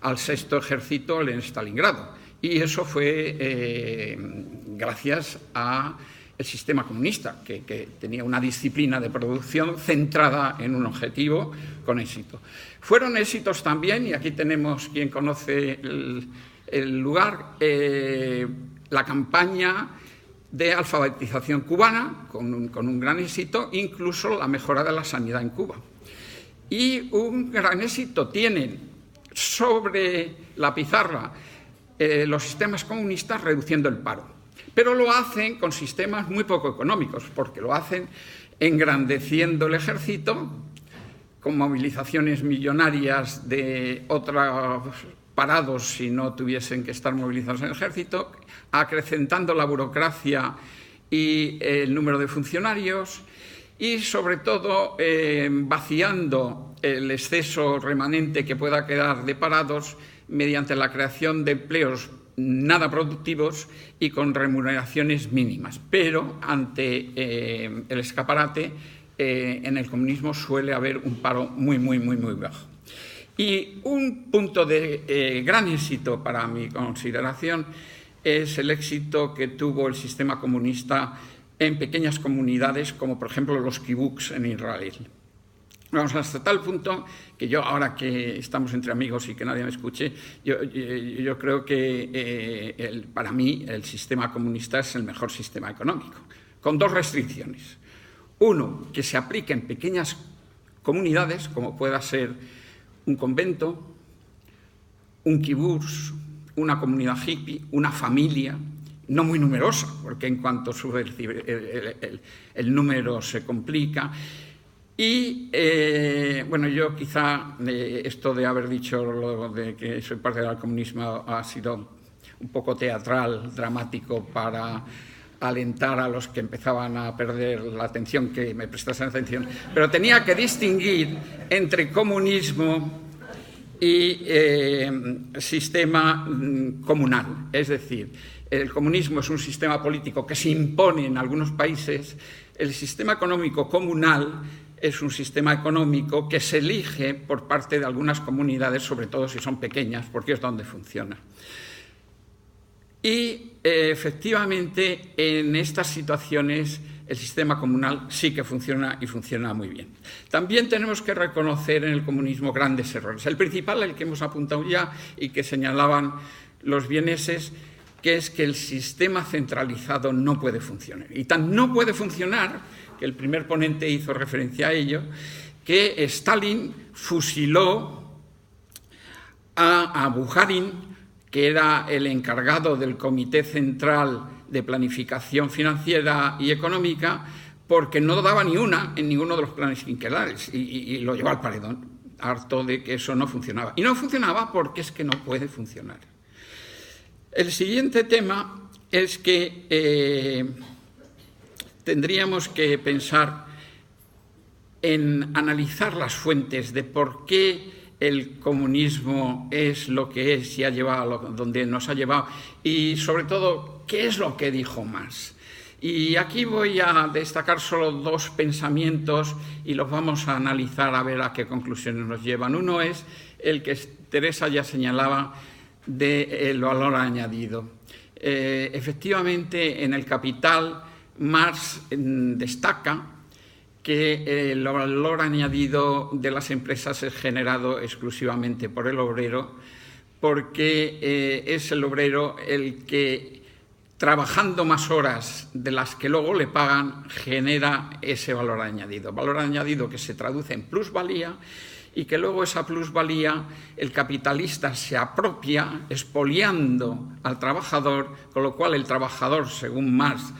al sexto ejército en Stalingrado. Y eso fue gracias al sistema comunista, que tenía una disciplina de producción centrada en un objetivo con éxito. Fueron éxitos también, y aquí tenemos quien conoce el lugar, la campaña de alfabetización cubana, con un gran éxito, incluso la mejora de la sanidad en Cuba. Y un gran éxito tienen sobre la pizarra los sistemas comunistas reduciendo el paro. Pero lo hacen con sistemas muy poco económicos, porque lo hacen engrandeciendo el ejército, con movilizaciones millonarias de otros parados si no tuviesen que estar movilizados en el ejército, acrecentando la burocracia y el número de funcionarios y, sobre todo, vaciando el exceso remanente que pueda quedar de parados mediante la creación de empleos nada productivos y con remuneraciones mínimas. Pero ante el escaparate, en el comunismo suele haber un paro muy bajo. Y un punto de gran éxito para mi consideración es el éxito que tuvo el sistema comunista en pequeñas comunidades, como por ejemplo los kibbutz en Israel. Vamos, hasta tal punto que yo, ahora que estamos entre amigos y que nadie me escuche, yo creo que para mí el sistema comunista es el mejor sistema económico, con dos restricciones. Uno, que se aplique en pequeñas comunidades, como pueda ser un convento, un kibutz, una comunidad hippie, una familia, no muy numerosa, porque en cuanto sube el número se complica. Y, bueno, yo quizá esto de haber dicho lo de que soy parte del comunismo ha sido un poco teatral, dramático, para alentar a los que empezaban a perder la atención, que me prestasen atención, pero tenía que distinguir entre comunismo y sistema comunal. Es decir, el comunismo es un sistema político que se impone en algunos países, el sistema económico comunal es un sistema económico que se elige por parte de algunas comunidades, sobre todo si son pequeñas, porque es donde funciona. Y efectivamente en estas situaciones el sistema comunal sí que funciona y funciona muy bien. También tenemos que reconocer en el comunismo grandes errores. El principal, el que hemos apuntado ya y que señalaban los vieneses, que es que el sistema centralizado no puede funcionar. Y tan no puede funcionar, que el primer ponente hizo referencia a ello, que Stalin fusiló a Bukharin, que era el encargado del Comité Central de Planificación Financiera y Económica, porque no daba ni una en ninguno de los planes quinquenales y lo llevó al paredón, harto de que eso no funcionaba. Y no funcionaba porque es que no puede funcionar. El siguiente tema es que tendríamos que pensar en analizar las fuentes de por qué el comunismo es lo que es y ha llevado donde nos ha llevado, y sobre todo, ¿qué es lo que dijo Marx? Y aquí voy a destacar solo dos pensamientos y los vamos a analizar a ver a qué conclusiones nos llevan. Uno es el que Teresa ya señalaba del valor añadido. Efectivamente, en el Capital, Marx destaca que el valor añadido de las empresas es generado exclusivamente por el obrero, porque es el obrero el que, trabajando más horas de las que luego le pagan, genera ese valor añadido. Valor añadido que se traduce en plusvalía y que luego esa plusvalía el capitalista se apropia expoliando al trabajador, con lo cual el trabajador, según Marx,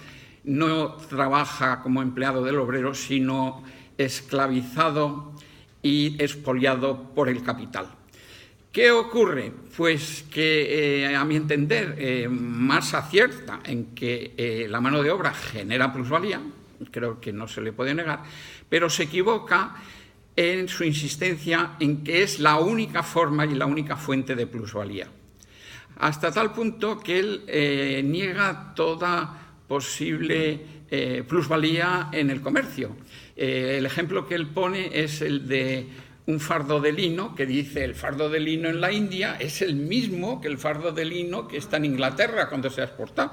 no trabaja como empleado del obrero, sino esclavizado y expoliado por el capital. ¿Qué ocurre? Pues que, a mi entender, Marx acierta en que la mano de obra genera plusvalía, creo que no se le puede negar, pero se equivoca en su insistencia en que es la única forma y la única fuente de plusvalía. Hasta tal punto que él niega toda posible plusvalía en el comercio. El ejemplo que él pone es el de un fardo de lino que dice el fardo de lino en la India es el mismo que el fardo de lino que está en Inglaterra cuando se ha exportado.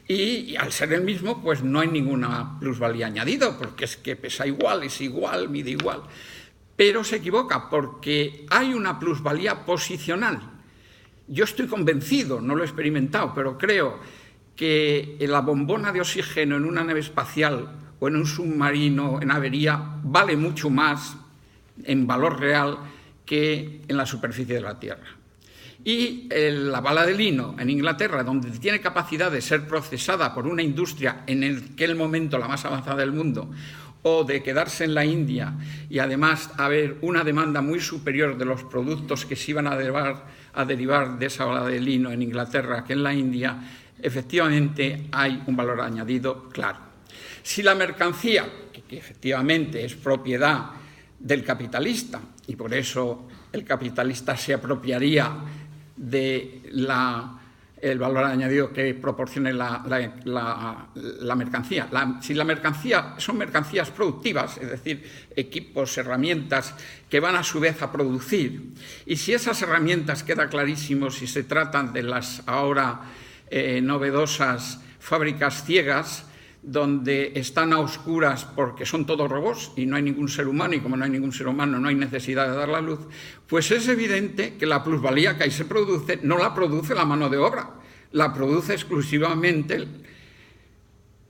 Y al ser el mismo, pues no hay ninguna plusvalía añadida, porque es que pesa igual, es igual, mide igual. Pero se equivoca, porque hay una plusvalía posicional. Yo estoy convencido, no lo he experimentado, pero creo que la bombona de oxígeno en una nave espacial o en un submarino en avería vale mucho más en valor real que en la superficie de la Tierra. Y la bala de lino en Inglaterra, donde tiene capacidad de ser procesada por una industria en aquel momento la más avanzada del mundo, o de quedarse en la India y además haber una demanda muy superior de los productos que se iban a derivar de esa bala de lino en Inglaterra que en la India, efectivamente hay un valor añadido claro. Si la mercancía, que efectivamente es propiedad del capitalista, y por eso el capitalista se apropiaría del valor añadido que proporcione la mercancía. Si la mercancía son mercancías productivas, es decir, equipos, herramientas que van a su vez a producir, y si esas herramientas, queda clarísimo, si se tratan de las ahora novedosas fábricas ciegas, donde están a oscuras porque son todos robots y no hay ningún ser humano, y como no hay ningún ser humano no hay necesidad de dar la luz, pues es evidente que la plusvalía que ahí se produce no la produce la mano de obra, la produce exclusivamente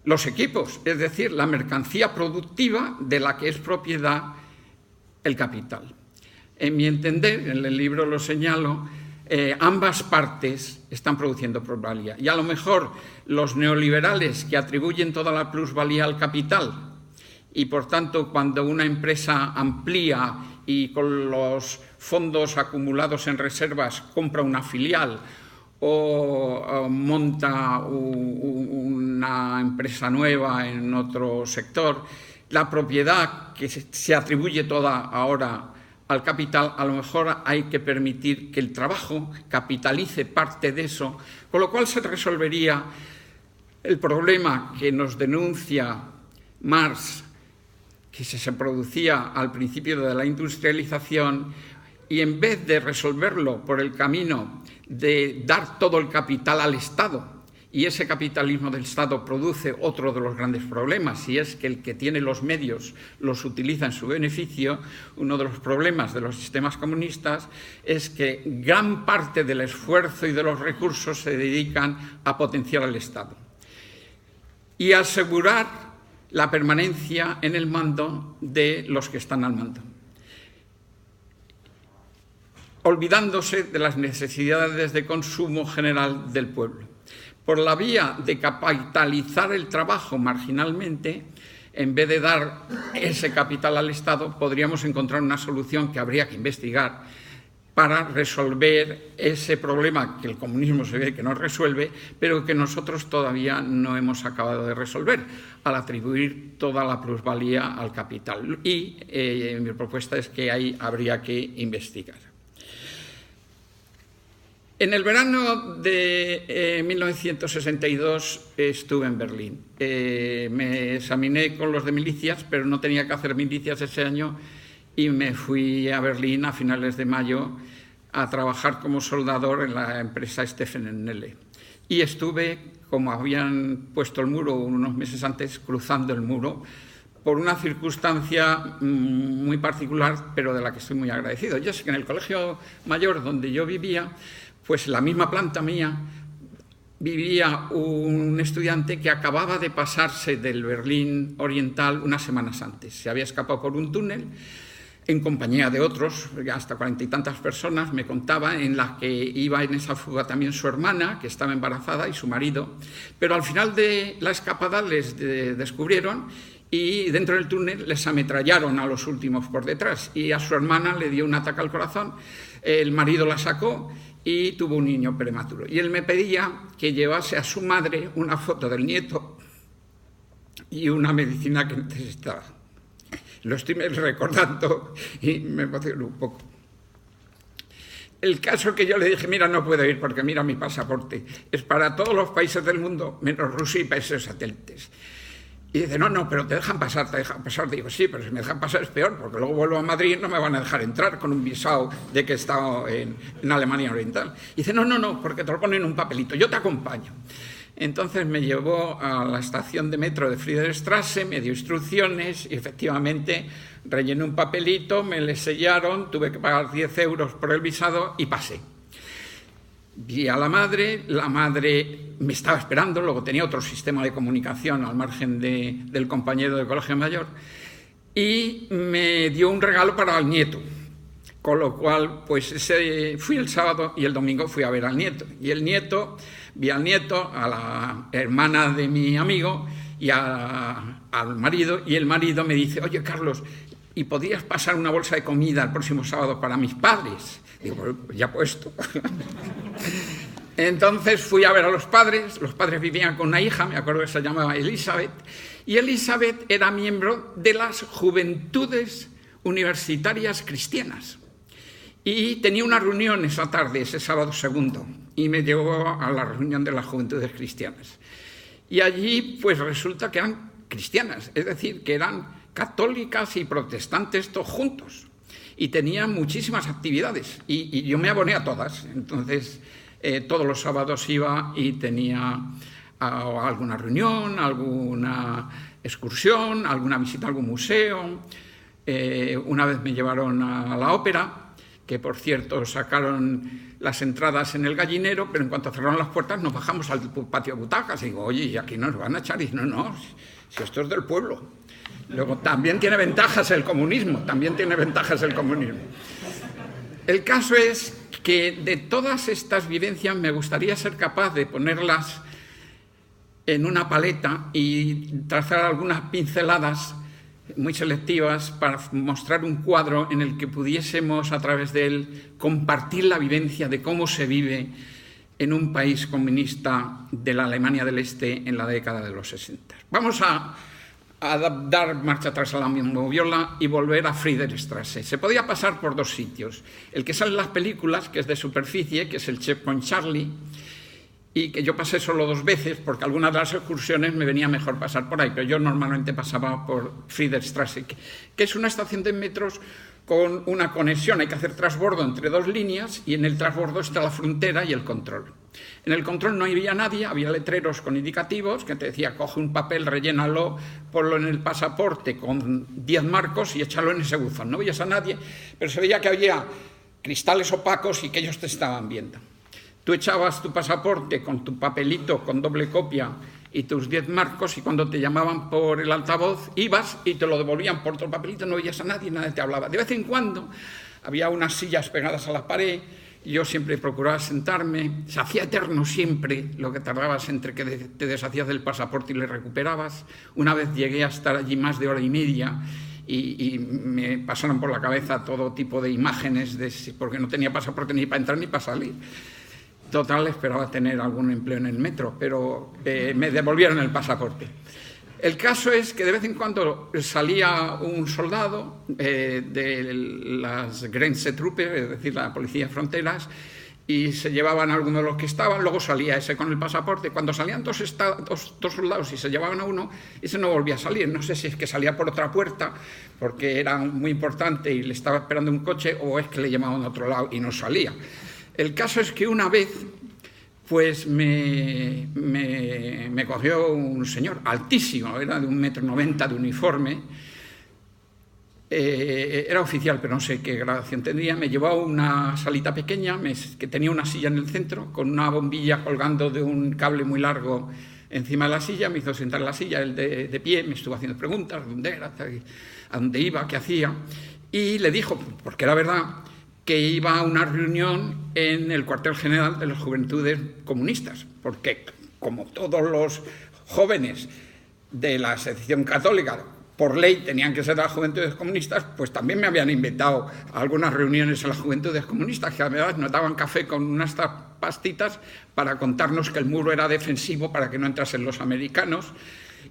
los equipos, es decir, la mercancía productiva de la que es propiedad el capital. En mi entender, en el libro lo señalo, ambas partes están produciendo plusvalía. Y a lo mejor los neoliberales que atribuyen toda la plusvalía al capital y, por tanto, cuando una empresa amplía y con los fondos acumulados en reservas compra una filial o monta una empresa nueva en otro sector, la propiedad que se atribuye toda ahora al capital, a lo mejor hay que permitir que el trabajo capitalice parte de eso, con lo cual se resolvería el problema que nos denuncia Marx, que se producía al principio de la industrialización, y en vez de resolverlo por el camino de dar todo el capital al Estado, y ese capitalismo del Estado produce otro de los grandes problemas, y es que el que tiene los medios los utiliza en su beneficio. Uno de los problemas de los sistemas comunistas es que gran parte del esfuerzo y de los recursos se dedican a potenciar al Estado y a asegurar la permanencia en el mando de los que están al mando, olvidándose de las necesidades de consumo general del pueblo. Por la vía de capitalizar el trabajo marginalmente, en vez de dar ese capital al Estado, podríamos encontrar una solución que habría que investigar para resolver ese problema que el comunismo se ve que no resuelve, pero que nosotros todavía no hemos acabado de resolver, al atribuir toda la plusvalía al capital. Y mi propuesta es que ahí habría que investigar. En el verano de 1962 estuve en Berlín. Me examiné con los de milicias, pero no tenía que hacer milicias ese año, y me fui a Berlín a finales de mayo a trabajar como soldador en la empresa Stephen Nelle. Y estuve, como habían puesto el muro unos meses antes, cruzando el muro, por una circunstancia muy particular, pero de la que estoy muy agradecido. Yo sé que en el colegio mayor donde yo vivía, pues en la misma planta mía, vivía un estudiante que acababa de pasarse del Berlín Oriental unas semanas antes. Se había escapado por un túnel en compañía de otros, hasta 40 y tantas personas, me contaba, en las que iba en esa fuga también su hermana, que estaba embarazada, y su marido. Pero al final de la escapada les descubrieron y dentro del túnel les ametrallaron a los últimos por detrás, y a su hermana le dio un ataque al corazón. El marido la sacó y tuvo un niño prematuro. Y él me pedía que llevase a su madre una foto del nieto y una medicina que necesitaba. Lo estoy recordando y me emociono un poco. El caso que yo le dije, mira, no puedo ir porque mira mi pasaporte, es para todos los países del mundo, menos Rusia y países satélites. Y dice, no, pero te dejan pasar, te dejan pasar. Digo, sí, pero si me dejan pasar es peor, porque luego vuelvo a Madrid y no me van a dejar entrar con un visado de que he estado en Alemania Oriental. Y dice, no, porque te lo ponen en un papelito, yo te acompaño. Entonces me llevó a la estación de metro de Friedrichstraße, me dio instrucciones y efectivamente rellené un papelito, me le sellaron, tuve que pagar 10 euros por el visado y pasé. Vi a la madre me estaba esperando, luego tenía otro sistema de comunicación al margen del compañero de colegio mayor, y me dio un regalo para el nieto, con lo cual pues fui el sábado y el domingo fui a ver al nieto. Y vi al nieto, a la hermana de mi amigo y al marido, y el marido me dice, oye Carlos, ¿y podrías pasar una bolsa de comida el próximo sábado para mis padres? Digo, ya puesto. Entonces fui a ver a los padres vivían con una hija, me acuerdo que se llamaba Elizabeth, y Elizabeth era miembro de las Juventudes Universitarias Cristianas. Y tenía una reunión esa tarde, ese sábado segundo, y me llevó a la reunión de las Juventudes Cristianas. Y allí, pues resulta que eran cristianas, es decir, que eran católicas y protestantes todos juntos. Y tenían muchísimas actividades, y yo me aboné a todas. Entonces, todos los sábados iba y tenía alguna reunión, alguna excursión, alguna visita a algún museo. Una vez me llevaron a la ópera, que por cierto sacaron las entradas en el gallinero, pero en cuanto cerraron las puertas nos bajamos al patio de butacas. Y digo, oye, ¿y aquí nos van a echar? Y no, si esto es del pueblo. Luego también tiene ventajas el comunismo, El caso es que de todas estas vivencias me gustaría ser capaz de ponerlas en una paleta y trazar algunas pinceladas muy selectivas para mostrar un cuadro en el que pudiésemos a través de él compartir la vivencia de cómo se vive en un país comunista de la Alemania del Este en la década de los 60. Vamos a dar marcha atrás a la moviola y volver a Friedrichstraße. Se podía pasar por dos sitios. El que sale en las películas, que es de superficie, que es el Checkpoint Charlie, y que yo pasé solo 2 veces, porque algunas de las excursiones me venía mejor pasar por ahí, pero yo normalmente pasaba por Friedrichstraße, que es una estación de metros con una conexión. Hay que hacer transbordo entre 2 líneas y en el transbordo está la frontera y el control. En el control no había nadie, había letreros con indicativos que te decía, coge un papel, rellénalo, ponlo en el pasaporte con 10 marcos y échalo en ese buzón. No veías a nadie, pero se veía que había cristales opacos y que ellos te estaban viendo. Tú echabas tu pasaporte con tu papelito con doble copia y tus 10 marcos, y cuando te llamaban por el altavoz ibas y te lo devolvían por otro papelito, no veías a nadie, nadie te hablaba. De vez en cuando había unas sillas pegadas a la pared, y yo siempre procuraba sentarme. Se hacía eterno siempre lo que tardabas entre que te deshacías del pasaporte y le recuperabas. Una vez llegué a estar allí más de 1 hora y media y me pasaron por la cabeza todo tipo de imágenes, porque no tenía pasaporte ni para entrar ni para salir. Total, esperaba tener algún empleo en el metro, pero me devolvieron el pasaporte. El caso es que de vez en cuando salía un soldado de las Grenztruppe, es decir, la policía de fronteras, y se llevaban a algunos de los que estaban, luego salía ese con el pasaporte. Cuando salían dos soldados y se llevaban a uno, ese no volvía a salir. No sé si es que salía por otra puerta, porque era muy importante y le estaba esperando un coche, o es que le llamaban a otro lado y no salía. El caso es que una vez pues me cogió un señor altísimo, era de 1,90 m de uniforme, era oficial, pero no sé qué graduación tendría. Me llevó a una salita pequeña que tenía una silla en el centro, con una bombilla colgando de un cable muy largo encima de la silla. Me hizo sentar en la silla, él de pie, me estuvo haciendo preguntas, dónde era, a dónde iba, qué hacía, y le dijo, porque era verdad, que iba a una reunión en el cuartel general de las Juventudes Comunistas, porque como todos los jóvenes de la sección católica por ley tenían que ser de las Juventudes Comunistas, pues también me habían invitado a algunas reuniones en las Juventudes Comunistas, que además nos daban café con unas pastitas para contarnos que el muro era defensivo para que no entrasen los americanos.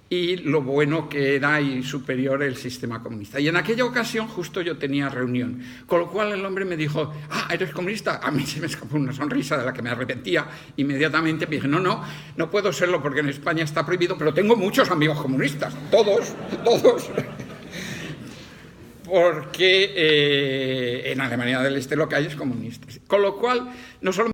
y lo bueno que era y superior el sistema comunista. Y en aquella ocasión justo yo tenía reunión, con lo cual el hombre me dijo, ¿eres comunista? A mí se me escapó una sonrisa de la que me arrepentía inmediatamente. Me dije, no puedo serlo porque en España está prohibido, pero tengo muchos amigos comunistas, todos. Porque en Alemania del Este lo que hay es comunistas. Con lo cual, no solo